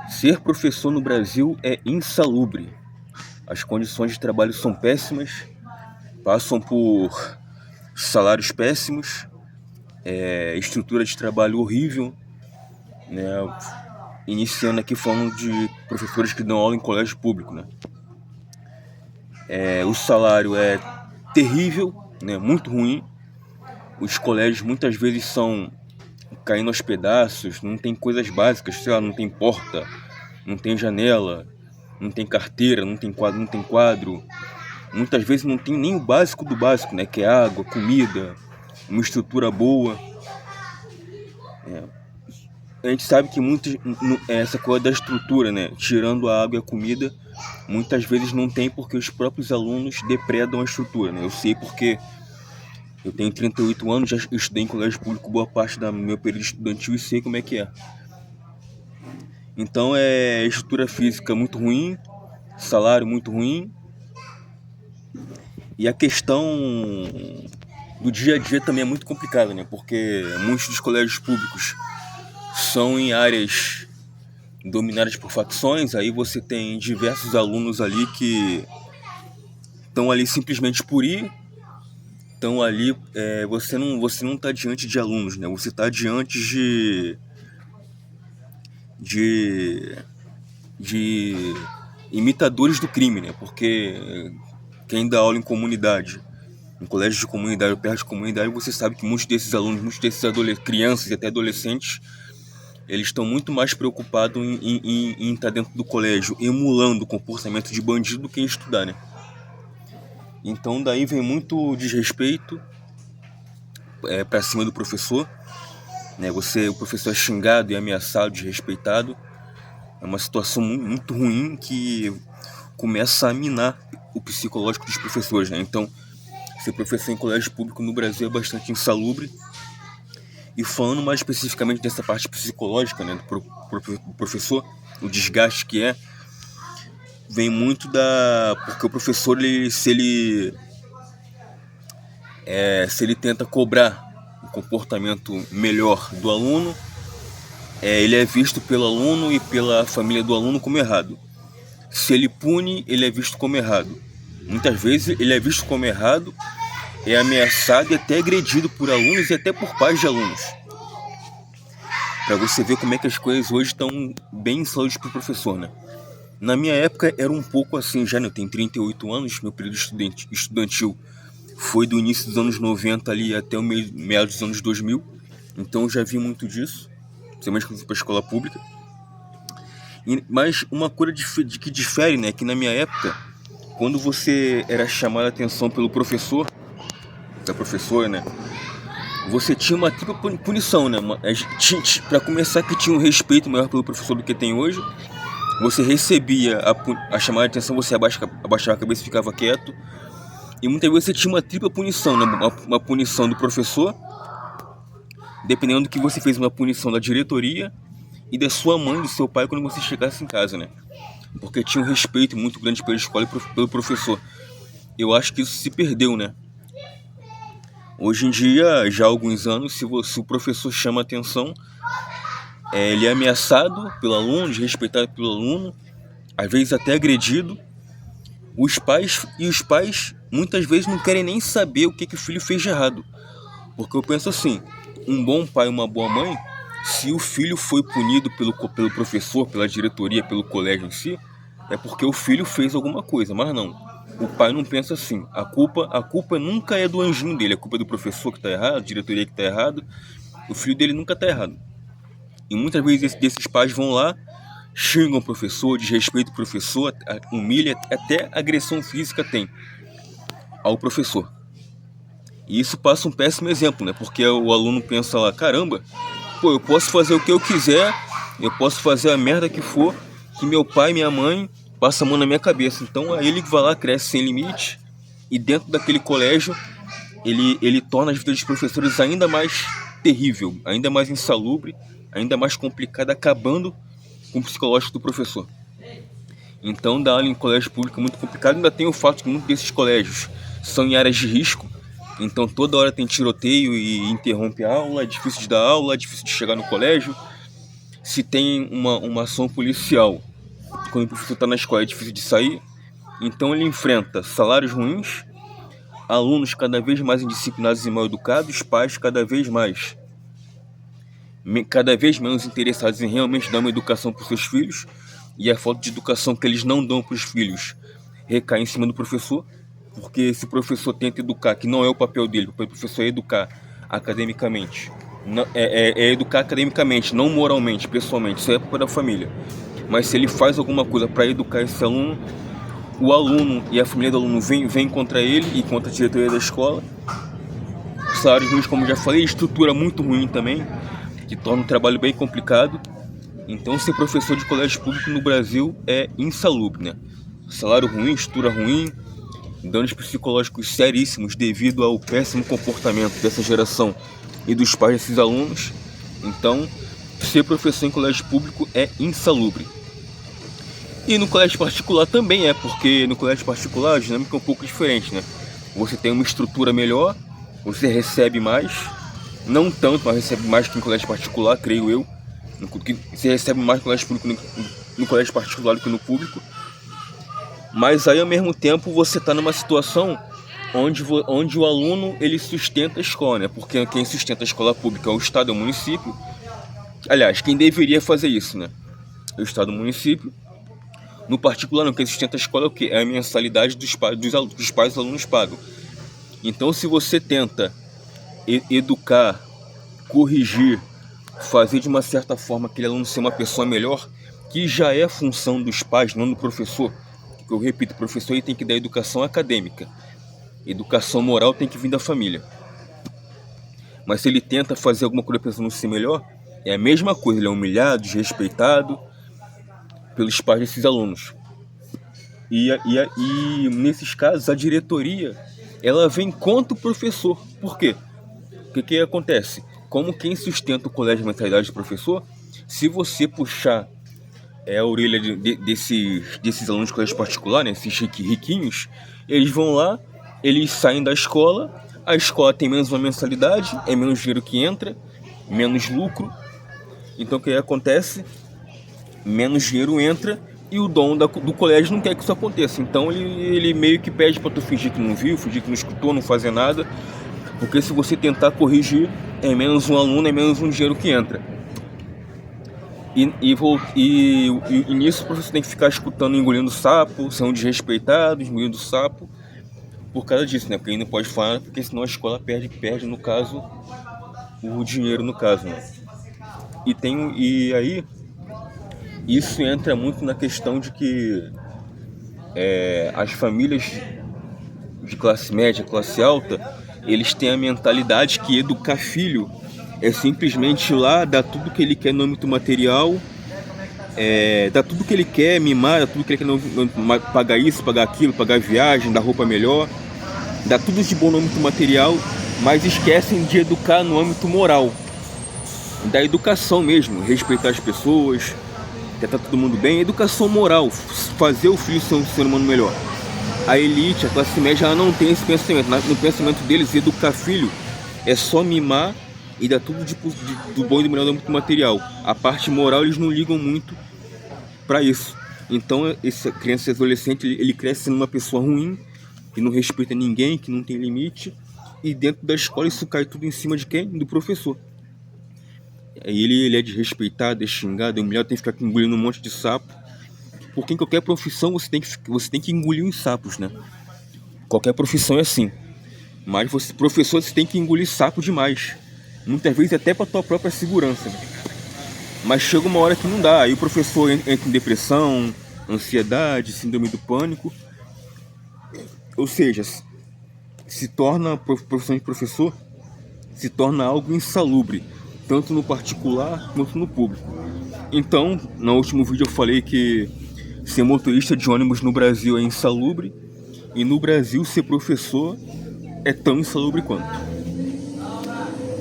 Ser professor no Brasil é insalubre. As condições de trabalho são péssimas, passam por salários péssimos, estrutura de trabalho horrível, né? Iniciando aqui falando de professores que dão aula em colégio público, né? O salário é terrível, né? Muito ruim. Os colégios muitas vezes são caindo aos pedaços, não tem coisas básicas, sei lá, não tem porta, não tem janela, não tem carteira, não tem quadro. Muitas vezes não tem nem o básico do básico, né? Que é água, comida, uma estrutura boa. A gente sabe que essa coisa da estrutura, né? Tirando a água e a comida, muitas vezes não tem porque os próprios alunos depredam a estrutura, né? Eu sei porque eu tenho 38 anos, já estudei em colégio público boa parte do meu período estudantil e sei como é que é. Então estrutura física muito ruim, salário muito ruim. E a questão do dia a dia também é muito complicada, né? Porque muitos dos colégios públicos são em áreas dominadas por facções. Aí você tem diversos alunos ali que estão ali simplesmente por ir. Estão ali, você não está diante de alunos, né? Você está diante de imitadores do crime, né? Porque quem dá aula em comunidade, em colégio de comunidade ou perto de comunidade, você sabe que muitos desses alunos, muitos desses crianças e até adolescentes, eles estão muito mais preocupados em estar dentro do colégio, emulando o comportamento de bandido do que em estudar, né? Então daí vem muito desrespeito para cima do professor, né? O professor é xingado e ameaçado, desrespeitado. É uma situação muito ruim que começa a minar o psicológico dos professores, né? Então, ser professor em colégio público no Brasil é bastante insalubre. E falando mais especificamente dessa parte psicológica, né, do professor, o desgaste que vem muito porque o professor, se ele tenta cobrar um comportamento melhor do aluno, ele é visto pelo aluno e pela família do aluno como errado. Se ele pune, ele é visto como errado. Muitas vezes ele é visto como errado, é ameaçado e até agredido por alunos e até por pais de alunos. Para você ver como é que as coisas hoje estão bem insalubres para o professor, né? Na minha época era um pouco assim já, né? Eu tenho 38 anos, meu período estudantil foi do início dos anos 90 ali até o meados dos anos 2000. Então eu já vi muito disso, principalmente quando fui para a escola pública. Mas uma coisa que difere, né? Que na minha época, quando você era chamado a atenção pelo professor, da professora, né? Você tinha uma tripla punição, né? Para começar, que tinha um respeito maior pelo professor do que tem hoje. Você recebia a chamada de atenção, você abaixava a cabeça e ficava quieto. E muitas vezes você tinha uma tripla punição, né? Uma punição do professor, dependendo do que você fez, uma punição da diretoria e da sua mãe, do seu pai, quando você chegasse em casa, né? Porque tinha um respeito muito grande pela escola e pelo professor. Eu acho que isso se perdeu, né? Hoje em dia, já há alguns anos, se o professor chama atenção, ele é ameaçado pelo aluno, desrespeitado pelo aluno, às vezes até agredido. Os pais muitas vezes não querem nem saber o que o filho fez de errado. Porque eu penso assim, um bom pai e uma boa mãe, se o filho foi punido pelo professor, pela diretoria, pelo colégio em si, é porque o filho fez alguma coisa, mas não. O pai não pensa assim. A culpa nunca é do anjinho dele, a culpa é do professor que está errado, a diretoria que está errado. O filho dele nunca está errado. E muitas vezes desses pais vão lá, xingam o professor, desrespeitam o professor, humilha, até agressão física tem ao professor. E isso passa um péssimo exemplo, né? Porque o aluno pensa lá, caramba, eu posso fazer o que eu quiser, eu posso fazer a merda que for, que meu pai e minha mãe passam a mão na minha cabeça. Então aí ele vai lá, cresce sem limite, e dentro daquele colégio ele torna as vidas dos professores ainda mais terrível, ainda mais insalubre, ainda mais complicada, acabando com o psicológico do professor. Então dar aula em colégio público é muito complicado. Ainda tem o fato que muitos desses colégios são em áreas de risco, então toda hora tem tiroteio e interrompe a aula, é difícil de dar aula, é difícil de chegar no colégio. se tem uma ação policial, quando o professor está na escola é difícil de sair, então ele enfrenta salários ruins, alunos cada vez mais indisciplinados e mal educados, pais cada vez menos interessados em realmente dar uma educação para os seus filhos, e a falta de educação que eles não dão para os filhos recai em cima do professor, porque se o professor tenta educar, que não é o papel dele, o papel do professor é educar academicamente, é educar academicamente, não moralmente, pessoalmente, isso é papel da família. Mas se ele faz alguma coisa para educar esse aluno, o aluno e a família do aluno vem contra ele e contra a diretoria da escola. Salários ruins, como já falei, estrutura muito ruim também, que torna o trabalho bem complicado. Então ser professor de colégio público no Brasil é insalubre, né? Salário ruim, estrutura ruim, danos psicológicos seríssimos devido ao péssimo comportamento dessa geração e dos pais desses alunos. Então, ser professor em colégio público é insalubre. E no colégio particular também porque no colégio particular a dinâmica é um pouco diferente, né? Você tem uma estrutura melhor, você recebe mais, não tanto, mas recebe mais que no colégio particular, creio eu. Você recebe mais no colégio particular do que no público. Mas aí ao mesmo tempo você está numa situação onde o aluno ele sustenta a escola, né? Porque quem sustenta a escola pública é o Estado, é o município. Aliás, quem deveria fazer isso, né? É o Estado, o município. No particular não, quem sustenta a escola é o quê? É a mensalidade dos pais dos alunos pagam. Então se você tenta educar, corrigir, fazer de uma certa forma aquele aluno ser uma pessoa melhor, que já é função dos pais, não do professor. Porque eu repito, o professor ele tem que dar educação acadêmica. Educação moral tem que vir da família. Mas se ele tenta fazer alguma coisa para o aluno ser melhor, é a mesma coisa, ele é humilhado, desrespeitado pelos pais desses alunos. E nesses casos a diretoria ela vem contra o professor. Por quê? O que acontece? Como quem sustenta o colégio de mentalidade do professor, se você puxar a orelha desses alunos de colégio particular, né, esses riquinhos, eles vão lá, eles saem da escola, a escola tem menos uma mensalidade, é menos dinheiro que entra, menos lucro. Então o que acontece? Menos dinheiro entra e o dono do colégio não quer que isso aconteça. Então ele meio que pede para tu fingir que não viu, fingir que não escutou, não fazer nada. Porque se você tentar corrigir, é menos um aluno, é menos um dinheiro que entra. E nisso o professor tem que ficar escutando, engolindo sapo, sendo desrespeitado, engolindo sapo, por causa disso, né? Porque ele não pode falar, porque senão a escola perde no caso, o dinheiro no caso, né? E aí, isso entra muito na questão de que as famílias de classe média, classe alta, eles têm a mentalidade que educar filho é simplesmente ir lá, dar tudo que ele quer no âmbito material, dar tudo que ele quer, mimar, dar tudo que ele quer, pagar isso, pagar aquilo, pagar viagem, dar roupa melhor, dar tudo de bom no âmbito material, mas esquecem de educar no âmbito moral, da educação mesmo, respeitar as pessoas, tratar todo mundo bem, educação moral, fazer o filho ser um ser humano melhor. A elite, a classe média, ela não tem esse pensamento. No pensamento deles, educar filho é só mimar e dar tudo do bom e do melhor do âmbito material. A parte moral eles não ligam muito para isso. Então essa criança e adolescente ele cresce sendo uma pessoa ruim, que não respeita ninguém, que não tem limite, e dentro da escola isso cai tudo em cima de quem? Do professor. Aí ele é desrespeitado, é xingado, é humilhado, tem que ficar engolindo um monte de sapo. Porque em qualquer profissão você tem que engolir uns sapos, né? Qualquer profissão é assim. Mas professor, você tem que engolir sapo demais. Muitas vezes até para tua própria segurança. Mas chega uma hora que não dá. Aí o professor entra em depressão, ansiedade, síndrome do pânico. Ou seja, a profissão de professor se torna algo insalubre, tanto no particular quanto no público. Então, no último vídeo eu falei que ser motorista de ônibus no Brasil é insalubre, e no Brasil ser professor é tão insalubre quanto.